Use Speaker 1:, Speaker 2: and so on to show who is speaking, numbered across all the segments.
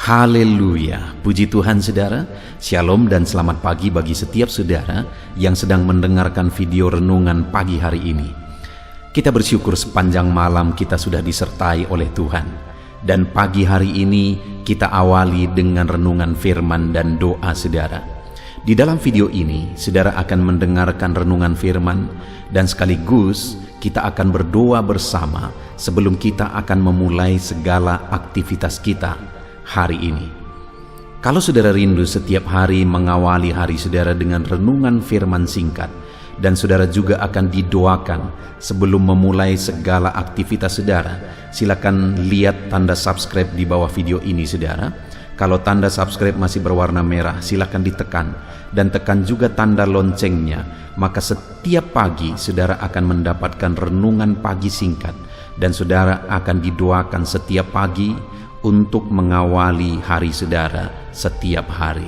Speaker 1: Haleluya, puji Tuhan saudara. Shalom dan selamat pagi bagi setiap saudara yang sedang mendengarkan video renungan pagi hari ini. Kita bersyukur sepanjang malam kita sudah disertai oleh Tuhan. Dan pagi hari ini kita awali dengan renungan firman dan doa saudara. Di dalam video ini saudara akan mendengarkan renungan firman dan sekaligus kita akan berdoa bersama sebelum kita akan memulai segala aktivitas kita hari ini. Kalau saudara rindu setiap hari mengawali hari saudara dengan renungan firman singkat, dan saudara juga akan didoakan sebelum memulai segala aktivitas saudara, silakan lihat tanda subscribe di bawah video ini saudara. Kalau tanda subscribe masih berwarna merah, silakan ditekan dan tekan juga tanda loncengnya. Maka setiap pagi saudara akan mendapatkan renungan pagi singkat dan saudara akan didoakan setiap pagi untuk mengawali hari saudara setiap hari.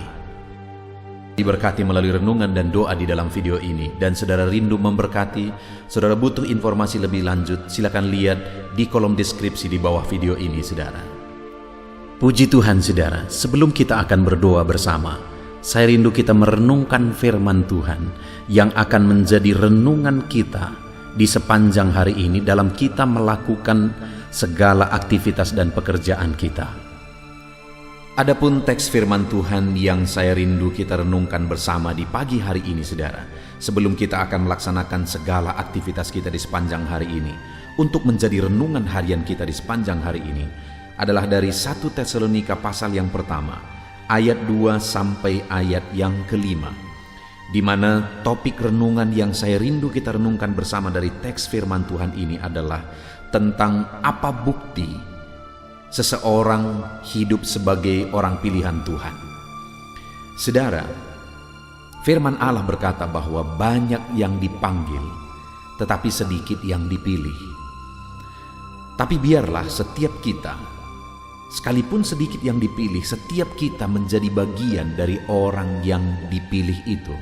Speaker 1: Diberkati melalui renungan dan doa di dalam video ini. Dan saudara rindu memberkati, saudara butuh informasi lebih lanjut, silakan lihat di kolom deskripsi di bawah video ini saudara. Puji Tuhan saudara, sebelum kita akan berdoa bersama, saya rindu kita merenungkan firman Tuhan yang akan menjadi renungan kita di sepanjang hari ini dalam kita melakukan segala aktivitas dan pekerjaan kita. Adapun teks firman Tuhan yang saya rindu kita renungkan bersama di pagi hari ini saudara, sebelum kita akan melaksanakan segala aktivitas kita di sepanjang hari ini, untuk menjadi renungan harian kita di sepanjang hari ini, adalah dari 1 Tesalonika pasal yang pertama, ayat 2 sampai ayat yang kelima, di mana topik renungan yang saya rindu kita renungkan bersama dari teks firman Tuhan ini adalah tentang apa bukti seseorang hidup sebagai orang pilihan Tuhan. Saudara, firman Allah berkata bahwa banyak yang dipanggil, tetapi sedikit yang dipilih. Tapi biarlah setiap kita, sekalipun sedikit yang dipilih, setiap kita menjadi bagian dari orang yang dipilih itu.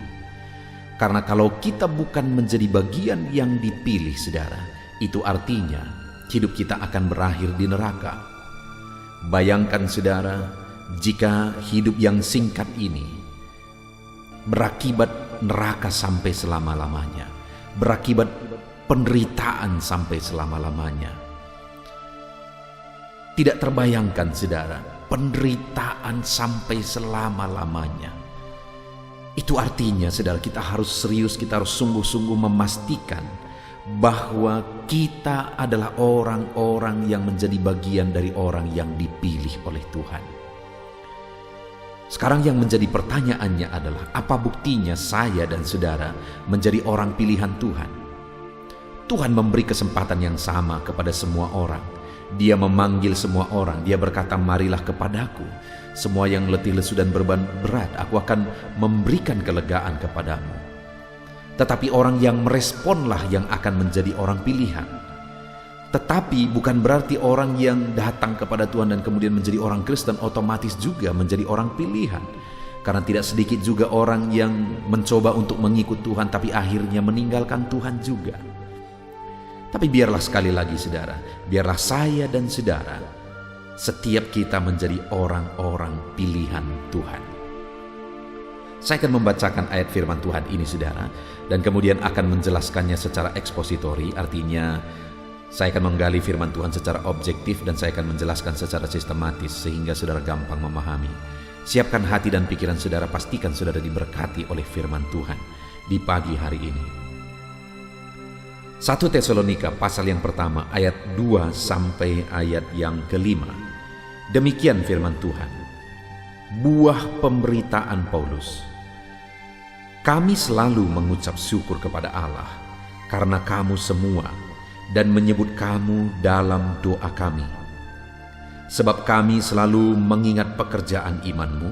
Speaker 1: Karena kalau kita bukan menjadi bagian yang dipilih saudara, itu artinya hidup kita akan berakhir di neraka. Bayangkan saudara, jika hidup yang singkat ini berakibat neraka sampai selama-lamanya, berakibat penderitaan sampai selama-lamanya. Tidak terbayangkan saudara, penderitaan sampai selama-lamanya. Itu artinya saudara, kita harus serius, kita harus sungguh-sungguh memastikan bahwa kita adalah orang-orang yang menjadi bagian dari orang yang dipilih oleh Tuhan. Sekarang yang menjadi pertanyaannya adalah, apa buktinya saya dan saudara menjadi orang pilihan Tuhan? Tuhan memberi kesempatan yang sama kepada semua orang. Dia memanggil semua orang. Dia berkata, marilah kepadaku, semua yang letih lesu dan beban berat, aku akan memberikan kelegaan kepadamu. Tetapi orang yang meresponlah yang akan menjadi orang pilihan. Tetapi bukan berarti orang yang datang kepada Tuhan dan kemudian menjadi orang Kristen otomatis juga menjadi orang pilihan. Karena tidak sedikit juga orang yang mencoba untuk mengikut Tuhan tapi akhirnya meninggalkan Tuhan juga. Tapi biarlah sekali lagi saudara, biarlah saya dan saudara, setiap kita menjadi orang-orang pilihan Tuhan. Saya akan membacakan ayat firman Tuhan ini saudara, dan kemudian akan menjelaskannya secara ekspositori. Artinya saya akan menggali firman Tuhan secara objektif dan saya akan menjelaskan secara sistematis sehingga saudara gampang memahami. Siapkan hati dan pikiran saudara, pastikan saudara diberkati oleh firman Tuhan di pagi hari ini. 1 Tesalonika pasal yang pertama ayat 2 sampai ayat yang kelima. Demikian firman Tuhan. Buah pemberitaan Paulus. Kami selalu mengucap syukur kepada Allah karena kamu semua dan menyebut kamu dalam doa kami. Sebab kami selalu mengingat pekerjaan imanmu,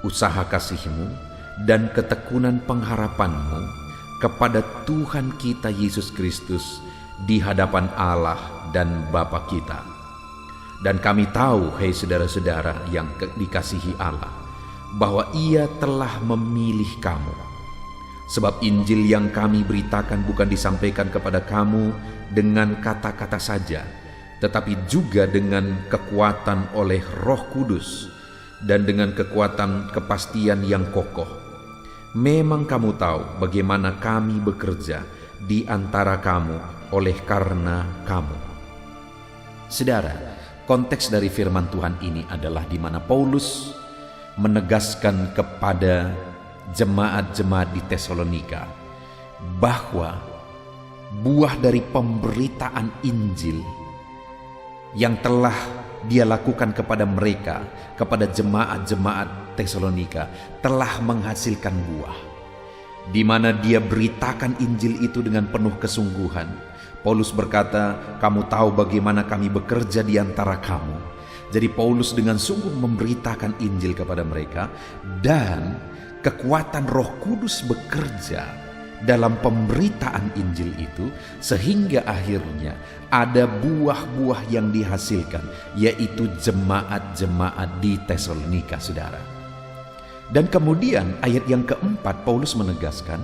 Speaker 1: usaha kasihmu, dan ketekunan pengharapanmu kepada Tuhan kita Yesus Kristus di hadapan Allah dan Bapa kita. Dan kami tahu, hai saudara-saudara yang dikasihi Allah, bahwa Ia telah memilih kamu. Sebab Injil yang kami beritakan bukan disampaikan kepada kamu dengan kata-kata saja, tetapi juga dengan kekuatan oleh Roh Kudus, dan dengan kekuatan kepastian yang kokoh. Memang kamu tahu bagaimana kami bekerja di antara kamu oleh karena kamu. Saudara, konteks dari firman Tuhan ini adalah di mana Paulus menegaskan kepada jemaat-jemaat di Tesalonika bahwa buah dari pemberitaan Injil yang telah dia lakukan kepada mereka, kepada jemaat-jemaat Tesalonika, telah menghasilkan buah. Di mana dia beritakan Injil itu dengan penuh kesungguhan. Paulus berkata, kamu tahu bagaimana kami bekerja di antara kamu. Jadi Paulus dengan sungguh memberitakan Injil kepada mereka, dan kekuatan Roh Kudus bekerja dalam pemberitaan Injil itu, sehingga akhirnya ada buah-buah yang dihasilkan, yaitu jemaat-jemaat di Tesalonika, saudara. Dan kemudian ayat yang keempat Paulus menegaskan,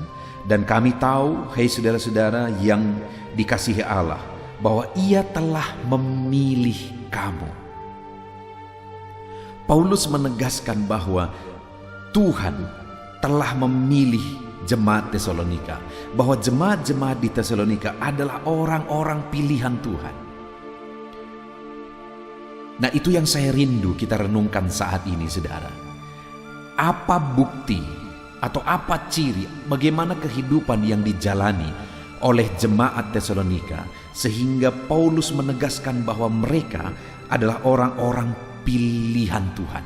Speaker 1: dan kami tahu, hai saudara-saudara yang dikasihi Allah, bahwa Ia telah memilih kamu. Paulus menegaskan bahwa Tuhan telah memilih jemaat Tesalonika, bahwa jemaat-jemaat di Tesalonika adalah orang-orang pilihan Tuhan. Nah, itu yang saya rindu kita renungkan saat ini, saudara. Apa bukti atau apa ciri, bagaimana kehidupan yang dijalani oleh jemaat Tesalonika sehingga Paulus menegaskan bahwa mereka adalah orang-orang pilihan Tuhan,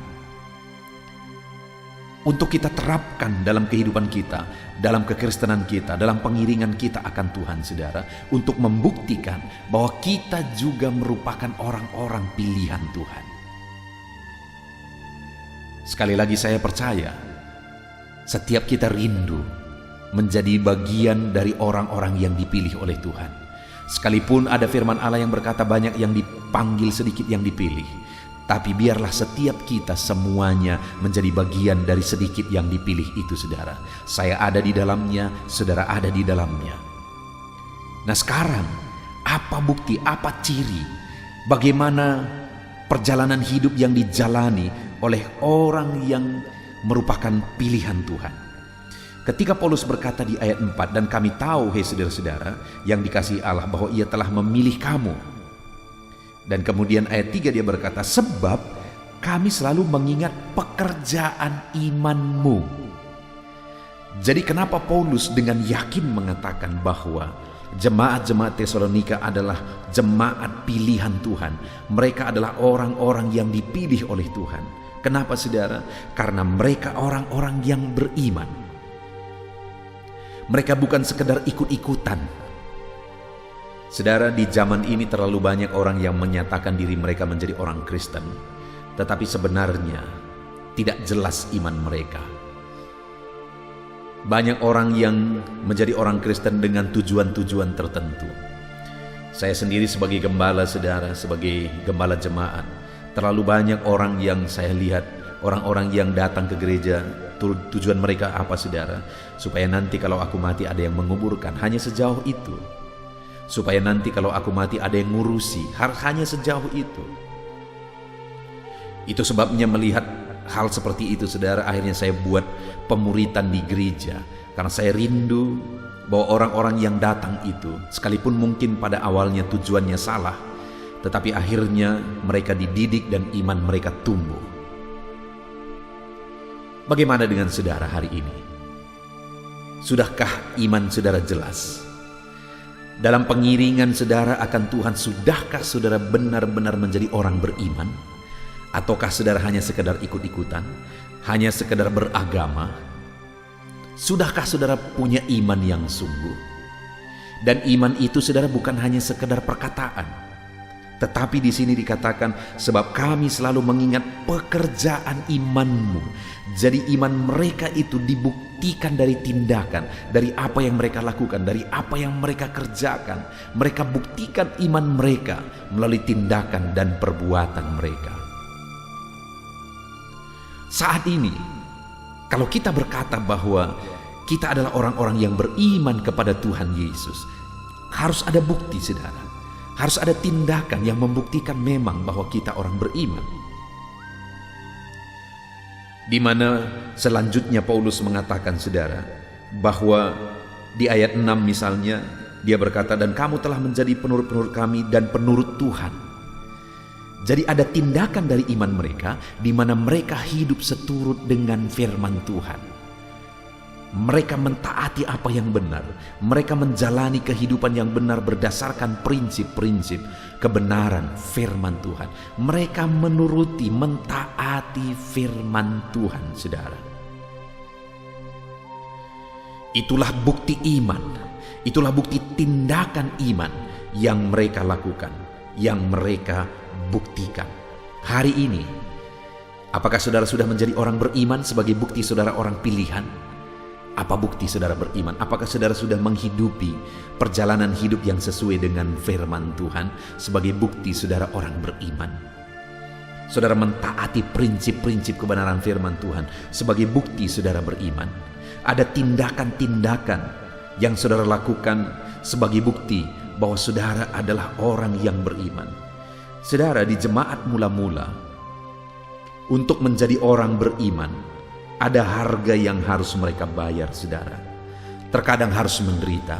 Speaker 1: untuk kita terapkan dalam kehidupan kita, dalam kekristenan kita, dalam pengiringan kita akan Tuhan, saudara, untuk membuktikan bahwa kita juga merupakan orang-orang pilihan Tuhan. Sekali lagi saya percaya, setiap kita rindu menjadi bagian dari orang-orang yang dipilih oleh Tuhan. Sekalipun ada firman Allah yang berkata banyak yang dipanggil, sedikit yang dipilih. Tapi biarlah setiap kita semuanya menjadi bagian dari sedikit yang dipilih itu, saudara. Saya ada di dalamnya, saudara ada di dalamnya. Nah, sekarang apa bukti, apa ciri, bagaimana perjalanan hidup yang dijalani oleh orang yang merupakan pilihan Tuhan? Ketika Paulus berkata di ayat 4, dan kami tahu, hai saudara-saudara yang dikasihi Allah, bahwa Ia telah memilih kamu. Dan kemudian ayat 3 dia berkata, sebab kami selalu mengingat pekerjaan imanmu. Jadi kenapa Paulus dengan yakin mengatakan bahwa jemaat-jemaat Tesalonika adalah jemaat pilihan Tuhan? Mereka adalah orang-orang yang dipilih oleh Tuhan. Kenapa, saudara? Karena mereka orang-orang yang beriman. Mereka bukan sekedar ikut-ikutan. Saudara, di zaman ini terlalu banyak orang yang menyatakan diri mereka menjadi orang Kristen, tetapi sebenarnya tidak jelas iman mereka. Banyak orang yang menjadi orang Kristen dengan tujuan-tujuan tertentu. Saya sendiri sebagai gembala, saudara, sebagai gembala jemaat, terlalu banyak orang yang saya lihat, orang-orang yang datang ke gereja, tujuan mereka apa, saudara? Supaya nanti kalau aku mati ada yang menguburkan, hanya sejauh itu. Supaya nanti kalau aku mati ada yang ngurusi, hanya sejauh itu. Itu sebabnya melihat hal seperti itu, saudara, akhirnya saya buat pemuritan di gereja. Karena saya rindu bahwa orang-orang yang datang itu, sekalipun mungkin pada awalnya tujuannya salah, tetapi akhirnya mereka dididik dan iman mereka tumbuh. Bagaimana dengan saudara hari ini? Sudahkah iman saudara jelas? Dalam pengiringan saudara akan Tuhan, sudahkah saudara benar-benar menjadi orang beriman? Ataukah saudara hanya sekedar ikut-ikutan? Hanya sekedar beragama? Sudahkah saudara punya iman yang sungguh? Dan iman itu, saudara, bukan hanya sekedar perkataan. Tetapi di sini dikatakan, sebab kami selalu mengingat pekerjaan imanmu. Jadi iman mereka itu dibuktikan dari tindakan, dari apa yang mereka lakukan, dari apa yang mereka kerjakan. Mereka buktikan iman mereka melalui tindakan dan perbuatan mereka. Saat ini, kalau kita berkata bahwa kita adalah orang-orang yang beriman kepada Tuhan Yesus, harus ada bukti, saudara. Harus ada tindakan yang membuktikan memang bahwa kita orang beriman. Di mana selanjutnya Paulus mengatakan, saudara, bahwa di ayat 6 misalnya, dia berkata, dan kamu telah menjadi penurut-penurut kami dan penurut Tuhan. Jadi ada tindakan dari iman mereka, di mana mereka hidup seturut dengan firman Tuhan. Mereka mentaati apa yang benar. Mereka menjalani kehidupan yang benar berdasarkan prinsip-prinsip kebenaran firman Tuhan. Mereka menuruti, mentaati firman Tuhan, saudara. Itulah bukti iman. Itulah bukti tindakan iman yang mereka lakukan, yang mereka buktikan. Hari ini, apakah saudara sudah menjadi orang beriman sebagai bukti saudara orang pilihan? Apa bukti saudara beriman? Apakah saudara sudah menghidupi perjalanan hidup yang sesuai dengan firman Tuhan sebagai bukti saudara orang beriman? Saudara mentaati prinsip-prinsip kebenaran firman Tuhan sebagai bukti saudara beriman. Ada tindakan-tindakan yang saudara lakukan sebagai bukti bahwa saudara adalah orang yang beriman. Saudara, di jemaat mula-mula, untuk menjadi orang beriman, ada harga yang harus mereka bayar, saudara. Terkadang harus menderita,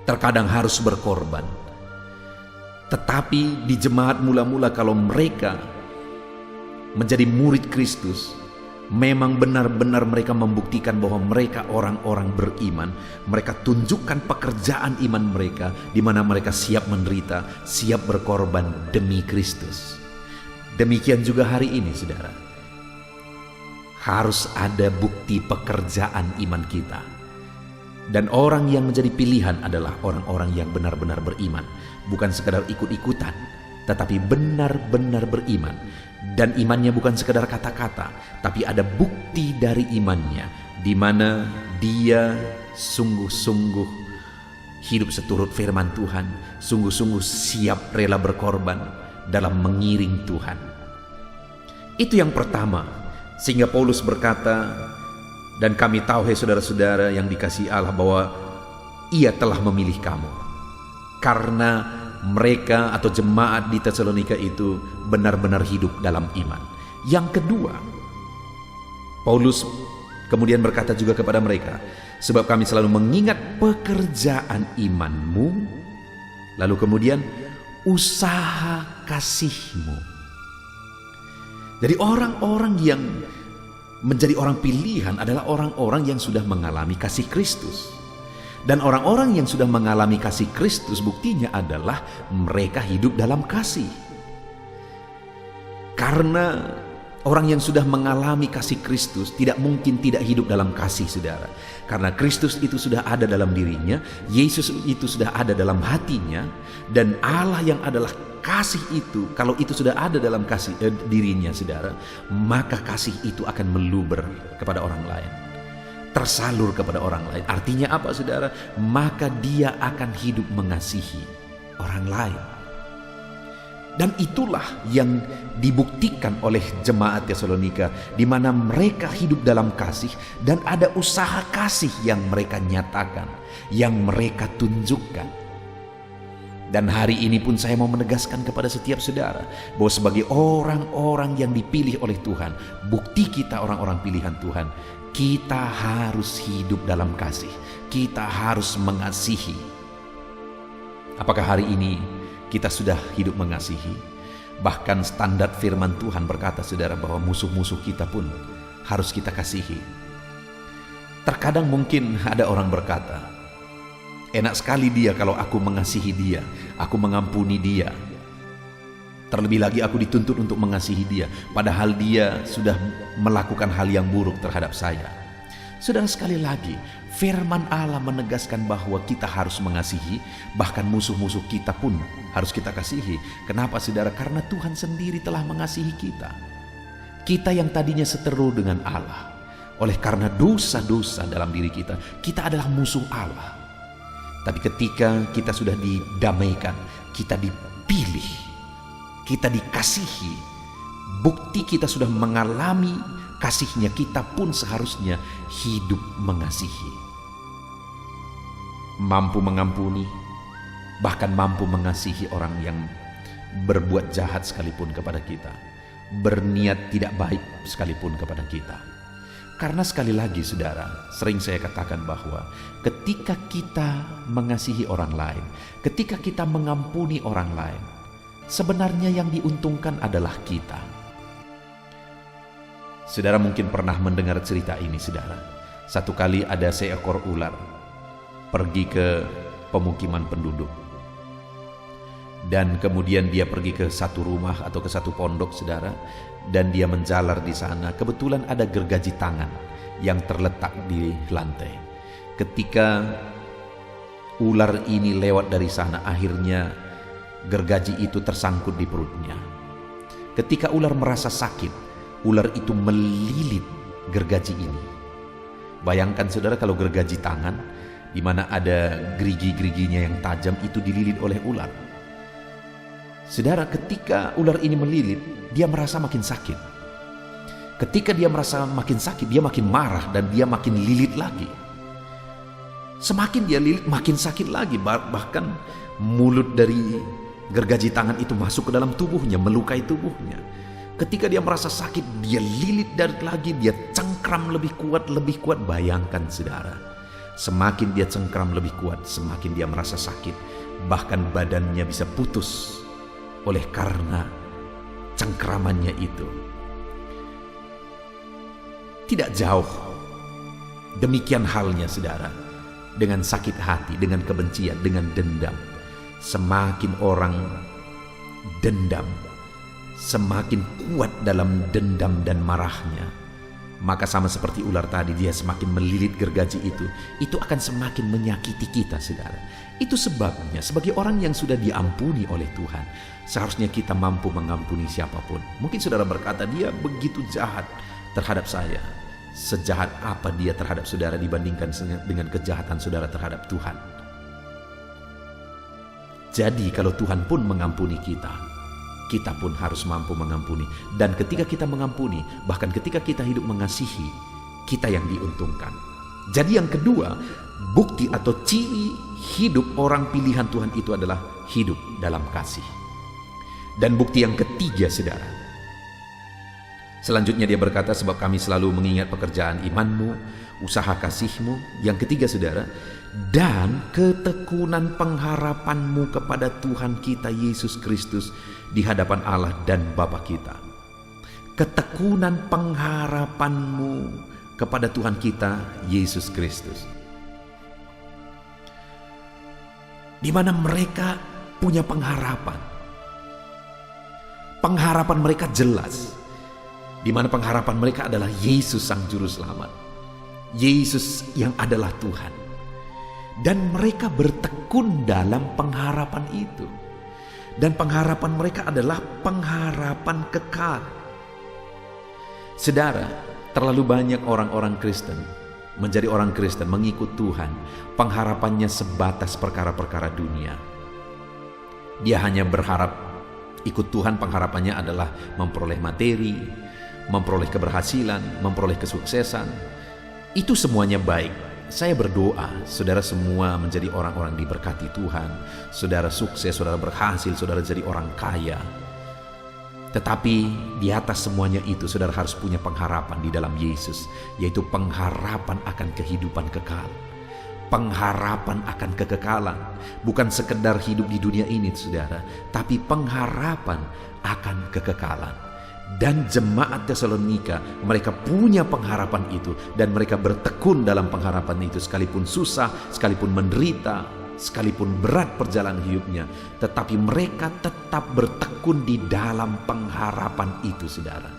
Speaker 1: terkadang harus berkorban. Tetapi di jemaat mula-mula, kalau mereka menjadi murid Kristus, memang benar-benar mereka membuktikan bahwa mereka orang-orang beriman. Mereka tunjukkan pekerjaan iman mereka, di mana mereka siap menderita, siap berkorban demi Kristus. Demikian juga hari ini, saudara. Harus ada bukti pekerjaan iman kita. Dan orang yang menjadi pilihan adalah orang-orang yang benar-benar beriman. Bukan sekadar ikut-ikutan, tetapi benar-benar beriman. Dan imannya bukan sekadar kata-kata, tapi ada bukti dari imannya, di mana dia sungguh-sungguh hidup seturut firman Tuhan, sungguh-sungguh siap rela berkorban dalam mengiring Tuhan. Itu yang pertama. Sehingga Paulus berkata, dan kami tahu, hai saudara-saudara yang dikasihi Allah, bahwa Ia telah memilih kamu. Karena mereka atau jemaat di Tesalonika itu benar-benar hidup dalam iman. Yang kedua, Paulus kemudian berkata juga kepada mereka, sebab kami selalu mengingat pekerjaan imanmu, lalu kemudian usaha kasihmu. Jadi orang-orang yang menjadi orang pilihan adalah orang-orang yang sudah mengalami kasih Kristus. Dan orang-orang yang sudah mengalami kasih Kristus, buktinya adalah mereka hidup dalam kasih. Karena orang yang sudah mengalami kasih Kristus tidak mungkin tidak hidup dalam kasih, saudara. Karena Kristus itu sudah ada dalam dirinya, Yesus itu sudah ada dalam hatinya, dan Allah yang adalah kasih itu, kalau itu sudah ada dalam kasih dirinya, saudara, maka kasih itu akan meluber kepada orang lain, tersalur kepada orang lain. Artinya apa, saudara? Maka dia akan hidup mengasihi orang lain. Dan itulah yang dibuktikan oleh jemaat Tesalonika, di mana mereka hidup dalam kasih dan ada usaha kasih yang mereka nyatakan, yang mereka tunjukkan. Dan hari ini pun saya mau menegaskan kepada setiap saudara bahwa sebagai orang-orang yang dipilih oleh Tuhan, bukti kita orang-orang pilihan Tuhan, kita harus hidup dalam kasih. Kita harus mengasihi. Apakah hari ini kita sudah hidup mengasihi? Bahkan standar firman Tuhan berkata, saudara, bahwa musuh-musuh kita pun harus kita kasihi. Terkadang mungkin ada orang berkata, enak sekali dia kalau aku mengasihi dia, aku mengampuni dia. Terlebih lagi aku dituntut untuk mengasihi dia, padahal dia sudah melakukan hal yang buruk terhadap saya. Saudara, sekali lagi, firman Allah menegaskan bahwa kita harus mengasihi, bahkan musuh-musuh kita pun harus kita kasihi. Kenapa, saudara? Karena Tuhan sendiri telah mengasihi kita. Kita yang tadinya seteru dengan Allah, oleh karena dosa-dosa dalam diri kita, kita adalah musuh Allah. Tapi ketika kita sudah didamaikan, kita dipilih, kita dikasihi, bukti kita sudah mengalami kasihnya, kita pun seharusnya hidup mengasihi. Mampu mengampuni, bahkan mampu mengasihi orang yang berbuat jahat sekalipun kepada kita. berniat tidak baik sekalipun kepada kita. Karena sekali lagi saudara, sering saya katakan bahwa ketika kita mengasihi orang lain, ketika kita mengampuni orang lain, sebenarnya yang diuntungkan adalah kita. Saudara mungkin pernah mendengar cerita ini, saudara. Satu kali ada seekor ular pergi ke pemukiman penduduk. Dan kemudian dia pergi ke satu rumah atau ke satu pondok, saudara, dan dia menjalar di sana. Kebetulan ada gergaji tangan yang terletak di lantai. Ketika ular ini lewat dari sana, akhirnya gergaji itu tersangkut di perutnya. Ketika ular merasa sakit, ular itu melilit gergaji ini. Bayangkan saudara kalau gergaji tangan, di mana ada gerigi-geriginya yang tajam, itu dililit oleh ular. Saudara, ketika ular ini melilit, dia merasa makin sakit. Ketika dia merasa makin sakit, dia makin marah dan dia makin lilit lagi. Semakin dia lilit, makin sakit lagi. Bahkan mulut dari gergaji tangan itu masuk ke dalam tubuhnya, melukai tubuhnya. Ketika dia merasa sakit, dia lilit lagi, dia cengkram lebih kuat. Bayangkan saudara, semakin dia cengkram lebih kuat, semakin dia merasa sakit. Bahkan badannya bisa putus oleh karena cengkramannya itu. Tidak jauh demikian halnya saudara dengan sakit hati, dengan kebencian, dengan dendam. Semakin orang dendam, semakin kuat dalam dendam dan marahnya, maka sama seperti ular tadi, dia semakin melilit gergaji itu akan semakin menyakiti kita saudara. Itu sebabnya sebagai orang yang sudah diampuni oleh Tuhan, seharusnya kita mampu mengampuni siapapun. Mungkin saudara berkata, dia begitu jahat terhadap saya. Sejahat apa dia terhadap saudara dibandingkan dengan kejahatan saudara terhadap Tuhan? Jadi kalau Tuhan pun mengampuni kita, kita pun harus mampu mengampuni. Dan ketika kita mengampuni, bahkan ketika kita hidup mengasihi, kita yang diuntungkan. Jadi yang kedua, bukti atau ciri hidup orang pilihan Tuhan itu adalah hidup dalam kasih. Dan bukti yang ketiga saudara, selanjutnya dia berkata, sebab kami selalu mengingat pekerjaan imanmu, usaha kasihmu. Yang ketiga saudara, dan ketekunan pengharapanmu kepada Tuhan kita Yesus Kristus di hadapan Allah dan Bapa kita. Ketekunan pengharapanmu kepada Tuhan kita Yesus Kristus, di mana mereka punya pengharapan. Pengharapan mereka jelas, di mana pengharapan mereka adalah Yesus Sang Juru Selamat, Yesus yang adalah Tuhan. Dan mereka bertekun dalam pengharapan itu. Dan pengharapan mereka adalah pengharapan kekal. Saudara, terlalu banyak orang-orang Kristen menjadi orang Kristen, mengikut Tuhan, pengharapannya sebatas perkara-perkara dunia. Dia hanya berharap ikut Tuhan, pengharapannya adalah memperoleh materi, memperoleh keberhasilan, memperoleh kesuksesan. Itu semuanya baik. Saya berdoa saudara semua menjadi orang-orang diberkati Tuhan. Saudara sukses, saudara berhasil, saudara jadi orang kaya. Tetapi di atas semuanya itu saudara harus punya pengharapan di dalam Yesus, yaitu pengharapan akan kehidupan kekal. Pengharapan akan kekekalan, bukan sekedar hidup di dunia ini saudara, tapi pengharapan akan kekekalan. Dan jemaat Tesalonika, mereka punya pengharapan itu, dan mereka bertekun dalam pengharapan itu, sekalipun susah, sekalipun menderita, sekalipun berat perjalanan hidupnya, tetapi mereka tetap bertekun di dalam pengharapan itu saudara.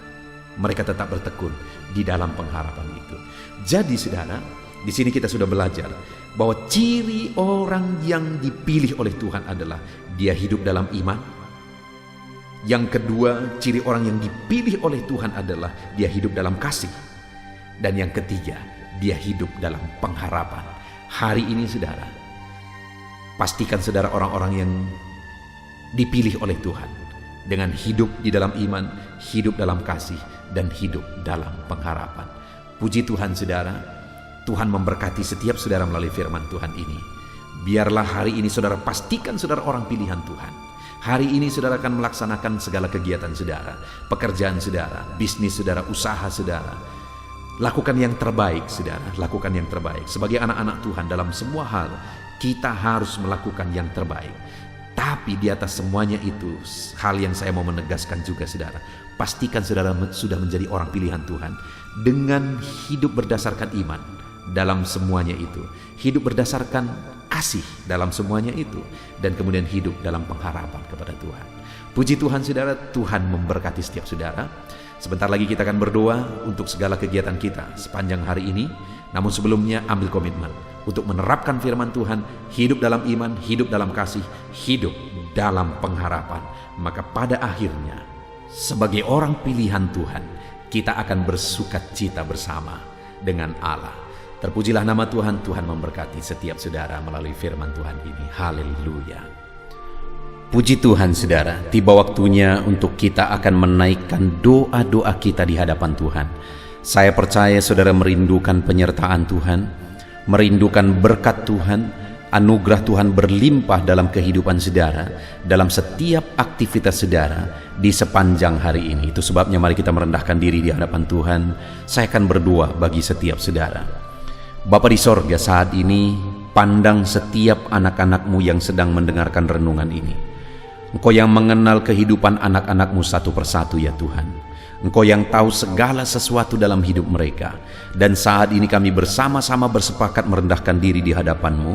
Speaker 1: Mereka tetap bertekun di dalam pengharapan itu. Jadi saudara, di sini kita sudah belajar bahwa ciri orang yang dipilih oleh Tuhan adalah dia hidup dalam iman. Yang kedua, ciri orang yang dipilih oleh Tuhan adalah dia hidup dalam kasih. Dan yang ketiga, dia hidup dalam pengharapan. Hari ini saudara, pastikan saudara orang-orang yang dipilih oleh Tuhan dengan hidup di dalam iman, hidup dalam kasih, dan hidup dalam pengharapan. Puji Tuhan saudara, Tuhan memberkati setiap saudara melalui firman Tuhan ini. Biarlah hari ini saudara pastikan saudara orang pilihan Tuhan. Hari ini saudara akan melaksanakan segala kegiatan saudara, pekerjaan saudara, bisnis saudara, usaha saudara. Lakukan yang terbaik saudara, lakukan yang terbaik. Sebagai anak-anak Tuhan dalam semua hal, kita harus melakukan yang terbaik. Tapi di atas semuanya itu, hal yang saya mau menegaskan juga saudara, pastikan saudara sudah menjadi orang pilihan Tuhan dengan hidup berdasarkan iman dalam semuanya itu, hidup berdasarkan kasih dalam semuanya itu, dan kemudian hidup dalam pengharapan kepada Tuhan. Puji Tuhan saudara, Tuhan memberkati setiap saudara. Sebentar lagi kita akan berdoa untuk segala kegiatan kita sepanjang hari ini. Namun sebelumnya ambil komitmen untuk menerapkan firman Tuhan, hidup dalam iman, hidup dalam kasih, hidup dalam pengharapan. Maka pada akhirnya sebagai orang pilihan Tuhan, kita akan bersukacita bersama dengan Allah. Terpujilah nama Tuhan. Tuhan memberkati setiap saudara melalui firman Tuhan ini. Haleluya. Puji Tuhan saudara, tiba waktunya untuk kita akan menaikkan doa-doa kita di hadapan Tuhan. Saya percaya saudara merindukan penyertaan Tuhan, merindukan berkat Tuhan, anugerah Tuhan berlimpah dalam kehidupan saudara, dalam setiap aktivitas saudara di sepanjang hari ini. Itu sebabnya mari kita merendahkan diri di hadapan Tuhan. Saya akan berdoa bagi setiap saudara. Bapa di sorga, saat ini pandang setiap anak-anak-Mu yang sedang mendengarkan renungan ini. Engkau yang mengenal kehidupan anak-anak-Mu satu persatu ya Tuhan. Engkau yang tahu segala sesuatu dalam hidup mereka. Dan saat ini kami bersama-sama bersepakat merendahkan diri di hadapan-Mu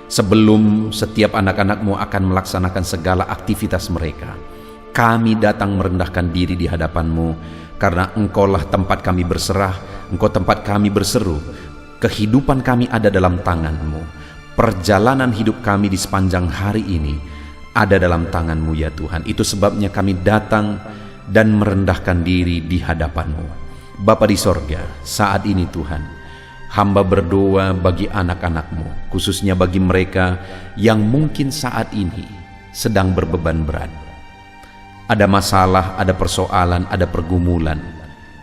Speaker 1: sebelum setiap anak-anak-Mu akan melaksanakan segala aktivitas mereka. Kami datang merendahkan diri di hadapan-Mu karena Engkaulah tempat kami berserah, Engkau tempat kami berseru. Kehidupan kami ada dalam tangan-Mu. Perjalanan hidup kami di sepanjang hari ini ada dalam tangan-Mu ya Tuhan. Itu sebabnya kami datang dan merendahkan diri di hadapan-Mu. Bapa di sorga, saat ini Tuhan, hamba berdoa bagi anak-anak-Mu, khususnya bagi mereka yang mungkin saat ini sedang berbeban berat. Ada masalah, ada persoalan, ada pergumulan,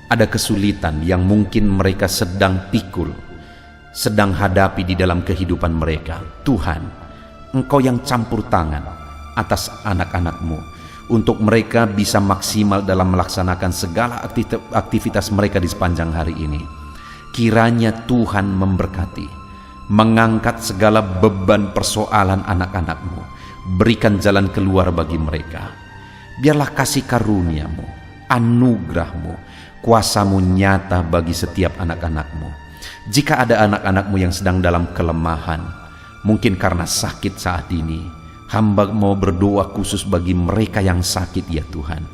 Speaker 1: ada kesulitan yang mungkin mereka sedang pikul, sedang hadapi di dalam kehidupan mereka. Tuhan, Engkau yang campur tangan atas anak-anak-Mu untuk mereka bisa maksimal dalam melaksanakan segala aktivitas mereka di sepanjang hari ini. Kiranya Tuhan memberkati, mengangkat segala beban persoalan anak-anak-Mu, berikan jalan keluar bagi mereka. Biarlah kasih karunia-Mu, anugerah-Mu, kuasa-Mu nyata bagi setiap anak-anak-Mu. Jika ada anak-anak-Mu yang sedang dalam kelemahan, mungkin karena sakit saat ini, hamba mau berdoa khusus bagi mereka yang sakit ya Tuhan.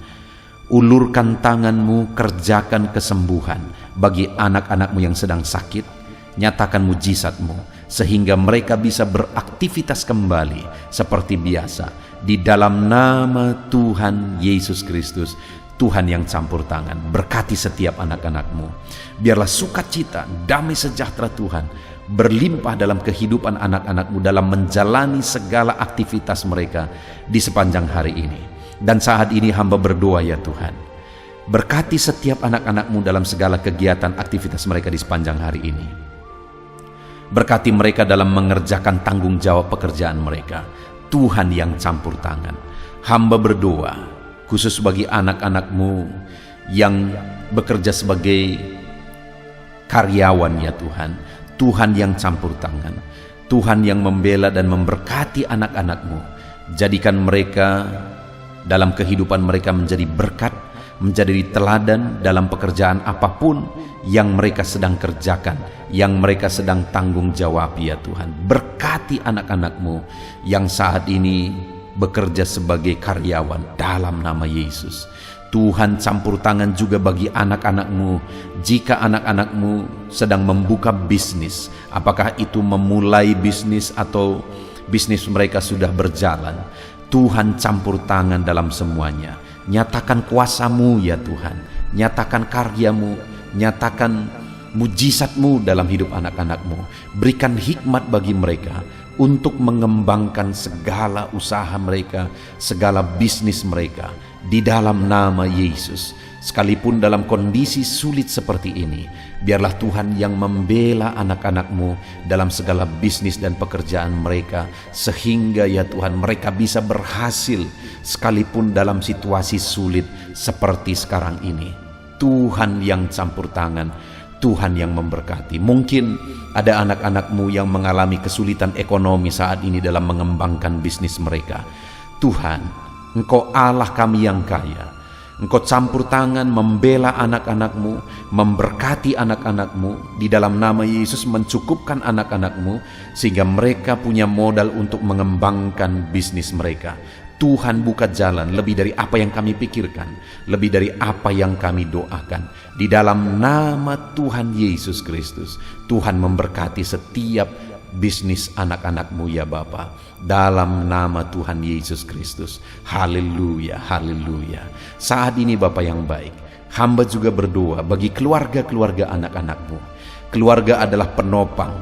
Speaker 1: Ulurkan tangan-Mu, kerjakan kesembuhan bagi anak-anak-Mu yang sedang sakit. Nyatakan mujizat-Mu sehingga mereka bisa beraktivitas kembali seperti biasa. Di dalam nama Tuhan Yesus Kristus, Tuhan yang campur tangan, berkati setiap anak-anak-Mu. Biarlah sukacita, damai sejahtera Tuhan berlimpah dalam kehidupan anak-anak-Mu dalam menjalani segala aktivitas mereka di sepanjang hari ini. Dan saat ini hamba berdoa ya Tuhan, berkati setiap anak-anak-Mu dalam segala kegiatan aktivitas mereka di sepanjang hari ini. Berkati mereka dalam mengerjakan tanggung jawab pekerjaan mereka. Tuhan yang campur tangan, hamba berdoa khusus bagi anak-anak-Mu yang bekerja sebagai karyawan ya Tuhan. Tuhan yang campur tangan, Tuhan yang membela dan memberkati anak-anak-Mu. Jadikan mereka dalam kehidupan mereka menjadi berkat, menjadi teladan dalam pekerjaan apapun yang mereka sedang kerjakan, yang mereka sedang tanggung jawab ya Tuhan. Berkati anak-anak-Mu yang saat ini bekerja sebagai karyawan dalam nama Yesus. Tuhan campur tangan juga bagi anak-anak-Mu. Jika anak-anak-Mu sedang membuka bisnis, apakah itu memulai bisnis atau bisnis mereka sudah berjalan, Tuhan campur tangan dalam semuanya. Nyatakan kuasa-Mu ya Tuhan, nyatakan karya-Mu, nyatakan mujizat-Mu dalam hidup anak-anak-Mu. Berikan hikmat bagi mereka untuk mengembangkan segala usaha mereka, segala bisnis mereka Di dalam nama Yesus, sekalipun dalam kondisi sulit seperti ini, biarlah Tuhan yang membela anak-anak-Mu dalam segala bisnis dan pekerjaan mereka, sehingga ya Tuhan mereka bisa berhasil sekalipun dalam situasi sulit seperti sekarang ini. Tuhan yang campur tangan, Tuhan yang memberkati. Mungkin ada anak-anak-Mu yang mengalami kesulitan ekonomi saat ini dalam mengembangkan bisnis mereka. Tuhan, Engkau Allah kami yang kaya. Engkau campur tangan membela anak-anak-Mu, memberkati anak-anak-Mu. Di dalam nama Yesus mencukupkan anak-anak-Mu sehingga mereka punya modal untuk mengembangkan bisnis mereka. Tuhan buka jalan lebih dari apa yang kami pikirkan, lebih dari apa yang kami doakan. Di dalam nama Tuhan Yesus Kristus, Tuhan memberkati setiap bisnis anak-anak-Mu ya Bapa, dalam nama Tuhan Yesus Kristus. Haleluya, haleluya. Saat ini Bapa yang baik, hamba juga berdoa bagi keluarga-keluarga anak-anak-Mu. Keluarga adalah penopang,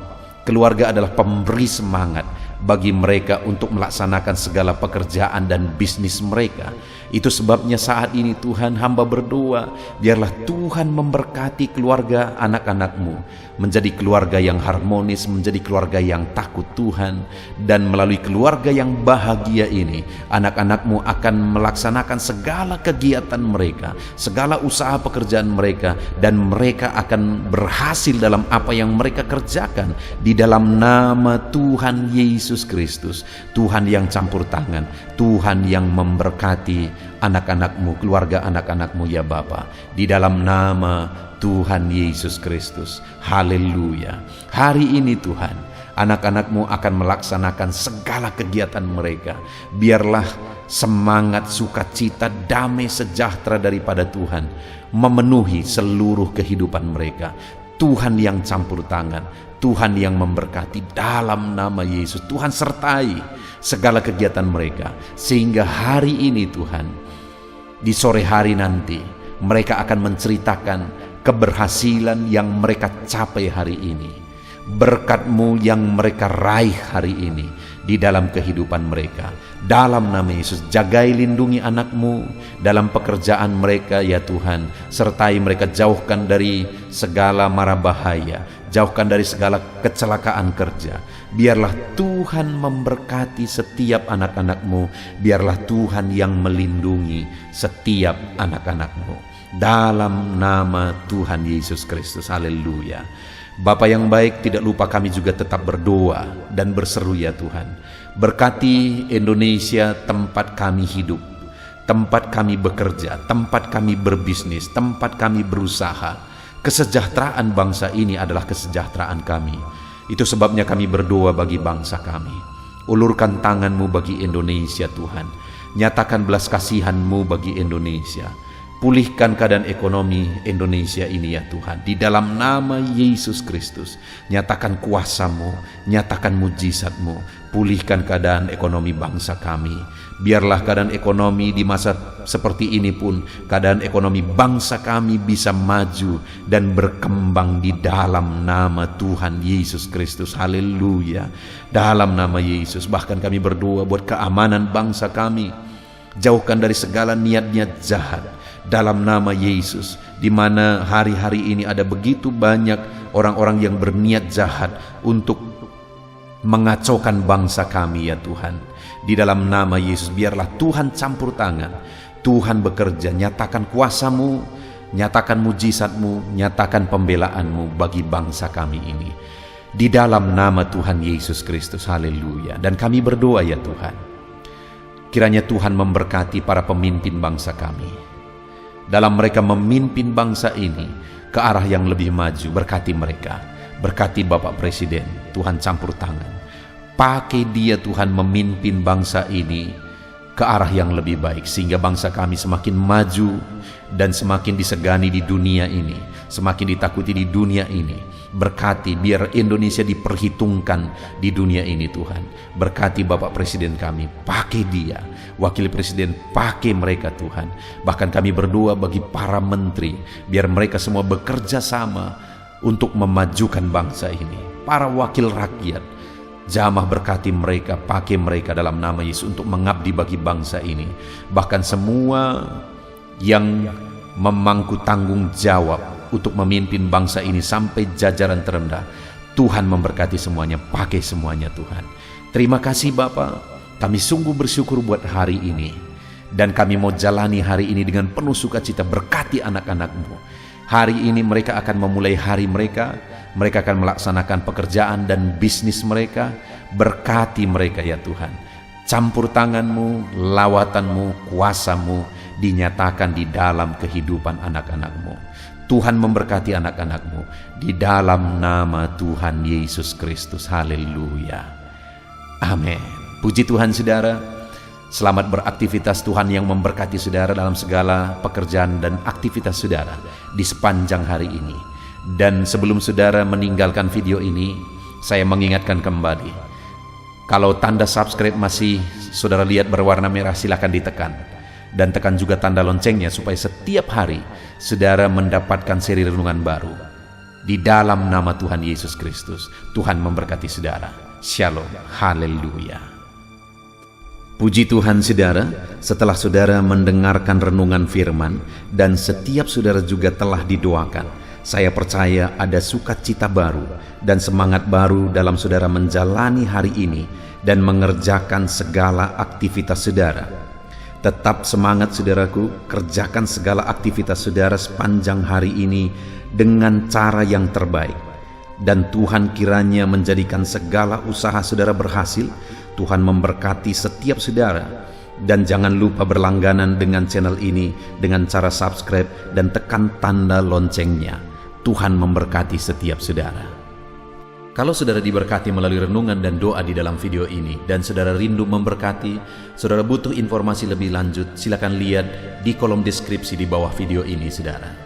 Speaker 1: keluarga adalah pemberi semangat bagi mereka untuk melaksanakan segala pekerjaan dan bisnis mereka. Itu sebabnya saat ini Tuhan, hamba berdoa, biarlah Tuhan memberkati keluarga anak-anak-Mu menjadi keluarga yang harmonis, menjadi keluarga yang takut Tuhan. Dan melalui keluarga yang bahagia ini, anak-anak-Mu akan melaksanakan segala kegiatan mereka, segala usaha pekerjaan mereka, dan mereka akan berhasil dalam apa yang mereka kerjakan. Di dalam nama Tuhan Yesus Kristus, Tuhan yang campur tangan, Tuhan yang memberkati anak-anak-Mu, keluarga anak-anak-Mu ya Bapa, di dalam nama Tuhan Yesus Kristus. Haleluya. Hari ini Tuhan, anak-anak-Mu akan melaksanakan segala kegiatan mereka. Biarlah semangat, sukacita, damai, sejahtera daripada Tuhan memenuhi seluruh kehidupan mereka. Tuhan yang campur tangan, Tuhan yang memberkati dalam nama Yesus. Tuhan sertai segala kegiatan mereka, sehingga hari ini Tuhan, di sore hari nanti mereka akan menceritakan keberhasilan yang mereka capai hari ini, berkat-Mu yang mereka raih hari ini di dalam kehidupan mereka. Dalam nama Yesus, jagai lindungi anak-Mu dalam pekerjaan mereka ya Tuhan. Sertai mereka, jauhkan dari segala mara bahaya, jauhkan dari segala kecelakaan kerja. Biarlah Tuhan memberkati setiap anak-anak-Mu. Biarlah Tuhan yang melindungi setiap anak-anak-Mu, dalam nama Tuhan Yesus Kristus. Haleluya. Bapa yang baik, tidak lupa kami juga tetap berdoa dan berseru ya Tuhan. Berkati Indonesia, tempat kami hidup, tempat kami bekerja, tempat kami berbisnis, tempat kami berusaha. Kesejahteraan bangsa ini adalah kesejahteraan kami. Itu sebabnya kami berdoa bagi bangsa kami. Ulurkan tangan-Mu bagi Indonesia Tuhan. Nyatakan belas kasihan-Mu bagi Indonesia. Pulihkan keadaan ekonomi Indonesia ini ya Tuhan. Di dalam nama Yesus Kristus, nyatakan kuasa-Mu, nyatakan mujizat-Mu. Pulihkan keadaan ekonomi bangsa kami. Biarlah keadaan ekonomi di masa seperti ini pun, keadaan ekonomi bangsa kami bisa maju dan berkembang di dalam nama Tuhan Yesus Kristus. Haleluya. Dalam nama Yesus, bahkan kami berdoa buat keamanan bangsa kami. Jauhkan dari segala niat-niat jahat dalam nama Yesus, di mana hari-hari ini ada begitu banyak orang-orang yang berniat jahat untuk mengacaukan bangsa kami ya Tuhan. Di dalam nama Yesus, biarlah Tuhan campur tangan, Tuhan bekerja, nyatakan kuasa-Mu, nyatakan mujizat-Mu, nyatakan pembelaan-Mu bagi bangsa kami ini. Di dalam nama Tuhan Yesus Kristus. Haleluya. Dan kami berdoa ya Tuhan, kiranya Tuhan memberkati para pemimpin bangsa kami, dalam mereka memimpin bangsa ini ke arah yang lebih maju. Berkati mereka, berkati Bapak Presiden, Tuhan campur tangan. Pakai dia Tuhan memimpin bangsa ini ke arah yang lebih baik, sehingga bangsa kami semakin maju dan semakin disegani di dunia ini, semakin ditakuti di dunia ini. Berkati, biar Indonesia diperhitungkan di dunia ini Tuhan. Berkati Bapak Presiden kami, pakai dia. Wakil Presiden, pakai mereka Tuhan. Bahkan kami berdoa bagi para menteri, biar mereka semua bekerja sama untuk memajukan bangsa ini. Para wakil rakyat, Jamah berkati mereka, pakai mereka dalam nama Yesus untuk mengabdi bagi bangsa ini. Bahkan semua yang memangku tanggung jawab untuk memimpin bangsa ini sampai jajaran terendah, Tuhan memberkati semuanya, pakai semuanya Tuhan. Terima kasih Bapa, kami sungguh bersyukur buat hari ini. Dan kami mau jalani hari ini dengan penuh sukacita. Berkati anak-anak-Mu. Hari ini mereka akan memulai hari mereka. Mereka akan melaksanakan pekerjaan dan bisnis mereka. Berkati mereka ya Tuhan. Campur tangan-Mu, lawatan-Mu, kuasa-Mu dinyatakan di dalam kehidupan anak-anak-Mu. Tuhan memberkati anak-anak-Mu di dalam nama Tuhan Yesus Kristus. Haleluya. Amin. Puji Tuhan saudara. Selamat beraktivitas. Tuhan yang memberkati saudara dalam segala pekerjaan dan aktivitas saudara di sepanjang hari ini. Dan sebelum saudara meninggalkan video ini, saya mengingatkan kembali, kalau tanda subscribe masih saudara lihat berwarna merah, silakan ditekan. Dan tekan juga tanda loncengnya supaya setiap hari saudara mendapatkan seri renungan baru. Di dalam nama Tuhan Yesus Kristus, Tuhan memberkati saudara. Shalom. Haleluya. Puji Tuhan saudara, setelah saudara mendengarkan renungan firman dan setiap saudara juga telah didoakan, saya percaya ada sukacita baru dan semangat baru dalam saudara menjalani hari ini dan mengerjakan segala aktivitas saudara. Tetap semangat saudaraku, kerjakan segala aktivitas saudara sepanjang hari ini dengan cara yang terbaik. Dan Tuhan kiranya menjadikan segala usaha saudara berhasil. Tuhan memberkati setiap saudara. Dan jangan lupa berlangganan dengan channel ini dengan cara subscribe dan tekan tanda loncengnya. Tuhan memberkati setiap saudara. Kalau saudara diberkati melalui renungan dan doa di dalam video ini, dan saudara rindu memberkati, saudara butuh informasi lebih lanjut, silakan lihat di kolom deskripsi di bawah video ini saudara.